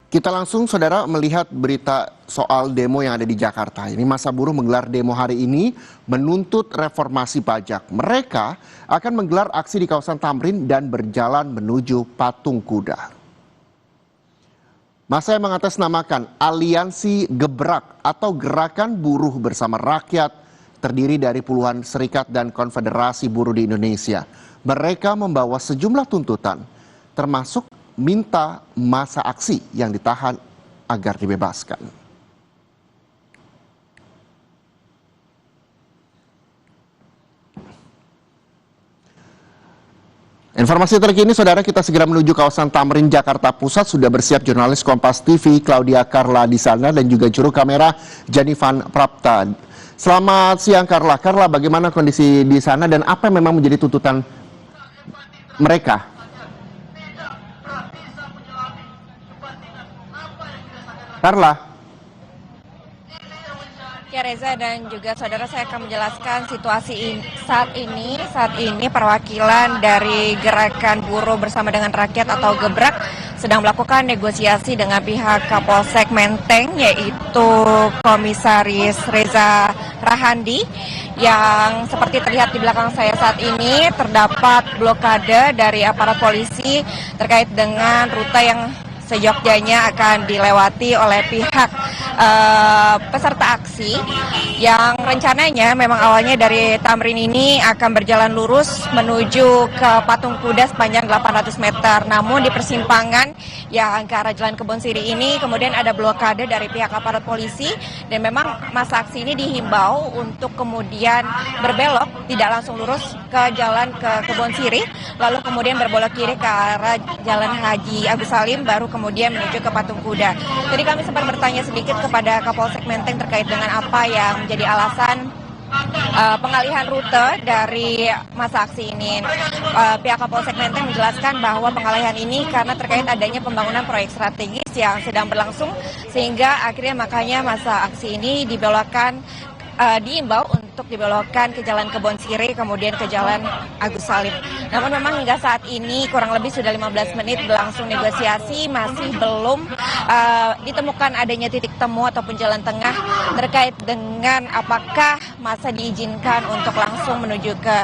Kita langsung, saudara, melihat berita soal demo yang ada di Jakarta. Ini massa buruh menggelar demo hari ini menuntut reformasi pajak. Mereka akan menggelar aksi di kawasan Tamrin dan berjalan menuju Patung Kuda. Massa yang mengatasnamakan Aliansi Gebrak atau Gerakan Buruh Bersama Rakyat terdiri dari puluhan serikat dan konfederasi buruh di Indonesia. Mereka membawa sejumlah tuntutan, termasuk minta masa aksi yang ditahan agar dibebaskan. Informasi terkini, saudara, kita segera menuju kawasan Tamrin, Jakarta Pusat. Sudah bersiap jurnalis Kompas TV Claudia Carla di sana dan juga juru kamera Janivan Prapta. Selamat siang, Carla. Carla, bagaimana kondisi di sana dan apa yang memang menjadi tuntutan mereka? Carla. Ya, Reza dan juga saudara, saya akan menjelaskan situasi saat ini perwakilan dari Gerakan Buruh Bersama dengan Rakyat atau Gebrak sedang melakukan negosiasi dengan pihak Kapolsek Menteng, yaitu Komisaris Reza Rahandi, yang seperti terlihat di belakang saya saat ini terdapat blokade dari aparat polisi terkait dengan rute yang seyogyanya akan dilewati oleh pihak peserta aksi yang rencananya memang awalnya dari Tamrin ini akan berjalan lurus menuju ke Patung Kuda sepanjang 800 meter. Namun di persimpangan yang ke arah Jalan Kebon Siri ini kemudian ada blokade dari pihak aparat polisi dan memang masa aksi ini dihimbau untuk kemudian berbelok, tidak langsung lurus ke Jalan ke Kebon Siri, lalu kemudian berbelok kiri ke arah Jalan Haji Agus Salim, baru kemudian menuju ke Patung Kuda. Jadi kami sempat bertanya sedikit kepada Kapolsek Menteng terkait dengan apa yang menjadi alasan pengalihan rute dari masa aksi ini. Pihak Kapolsek Menteng menjelaskan bahwa pengalihan ini karena terkait adanya pembangunan proyek strategis yang sedang berlangsung, sehingga akhirnya makanya masa aksi ini dibelokkan, diimbau untuk dibelokkan ke Jalan Kebon Siri kemudian ke Jalan Agus Salim. Namun memang hingga saat ini kurang lebih sudah 15 menit berlangsung negosiasi, masih belum ditemukan adanya titik temu ataupun jalan tengah terkait dengan apakah masa diizinkan untuk langsung menuju ke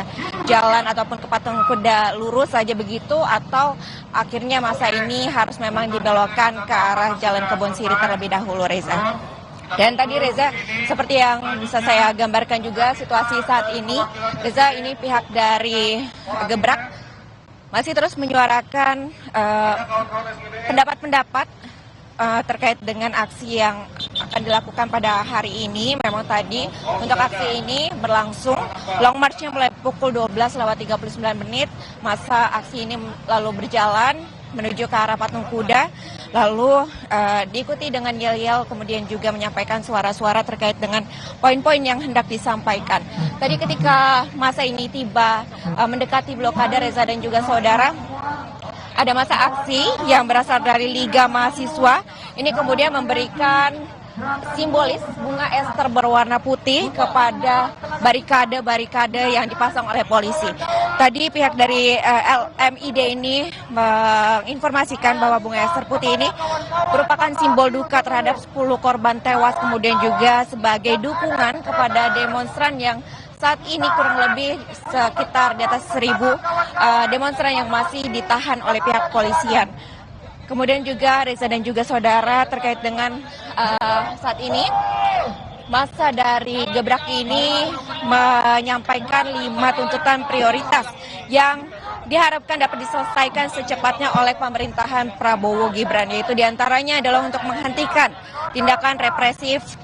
jalan ataupun ke Patung Kuda lurus saja begitu, atau akhirnya masa ini harus memang dibelokkan ke arah Jalan Kebon Siri terlebih dahulu, Reza. Dan tadi, Reza, seperti yang bisa saya gambarkan juga situasi saat ini, Reza, ini pihak dari Gebrak masih terus menyuarakan pendapat-pendapat terkait dengan aksi yang akan dilakukan pada hari ini. Memang tadi untuk aksi ini berlangsung long march-nya mulai pukul 12:39, masa aksi ini lalu berjalan menuju ke arah Patung Kuda, lalu diikuti dengan yel-yel, kemudian juga menyampaikan suara-suara terkait dengan poin-poin yang hendak disampaikan. Tadi ketika masa ini tiba mendekati blokade, Reza dan juga saudara, ada masa aksi yang berasal dari Liga Mahasiswa, ini kemudian memberikan simbolis bunga ester berwarna putih kepada barikade-barikade yang dipasang oleh polisi. Tadi pihak dari LMID ini menginformasikan bahwa bunga ester putih ini merupakan simbol duka terhadap 10 korban tewas, kemudian juga sebagai dukungan kepada demonstran yang saat ini kurang lebih sekitar di atas 1.000 demonstran yang masih ditahan oleh pihak polisian. Kemudian juga Reza dan juga saudara, terkait dengan saat ini masa dari Gebrak ini menyampaikan 5 tuntutan prioritas yang diharapkan dapat diselesaikan secepatnya oleh pemerintahan Prabowo Gibran, yaitu diantaranya adalah untuk menghentikan tindakan represif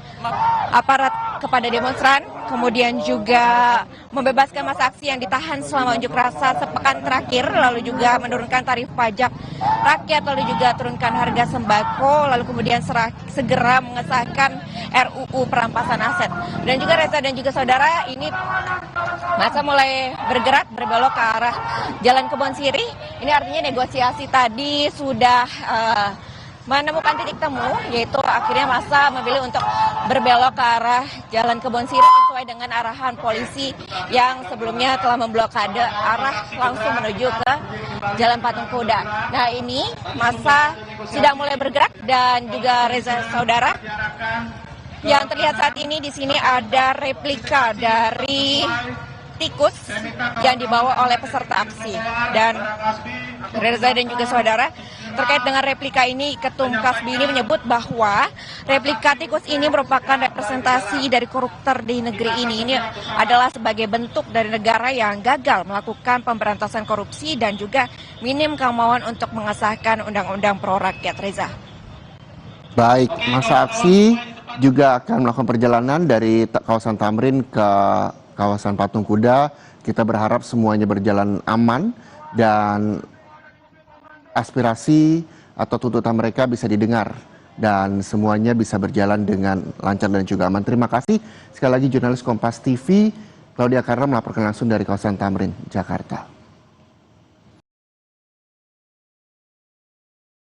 aparat kepada demonstran, kemudian juga membebaskan masa aksi yang ditahan selama unjuk rasa sepekan terakhir, lalu juga menurunkan tarif pajak rakyat, lalu juga turunkan harga sembako, lalu kemudian segera mengesahkan RUU perampasan aset. Dan juga Reza dan juga saudara, ini masa mulai bergerak berbelok ke arah Jalan Kebon Siri. Ini artinya negosiasi tadi sudah menemukan titik temu, yaitu akhirnya massa memilih untuk berbelok ke arah Jalan Kebon Sirih sesuai dengan arahan polisi yang sebelumnya telah memblokade arah langsung menuju ke Jalan Patung Kuda. Nah, ini massa sudah mulai bergerak dan juga Reza saudara, yang terlihat saat ini di sini ada replika dari tikus yang dibawa oleh peserta aksi. Dan Reza dan juga saudara, terkait dengan replika ini, Ketum Kasbi ini menyebut bahwa replika tikus ini merupakan representasi dari koruptor di negeri ini. Ini adalah sebagai bentuk dari negara yang gagal melakukan pemberantasan korupsi dan juga minim kemauan untuk mengesahkan undang-undang pro rakyat. Reza. Baik, masa aksi juga akan melakukan perjalanan dari kawasan Tamrin ke kawasan Patung Kuda. Kita berharap semuanya berjalan aman dan aspirasi atau tuntutan mereka bisa didengar dan semuanya bisa berjalan dengan lancar dan juga aman. Terima kasih sekali lagi jurnalis Kompas TV Claudia Karna melaporkan langsung dari kawasan Tamrin, Jakarta.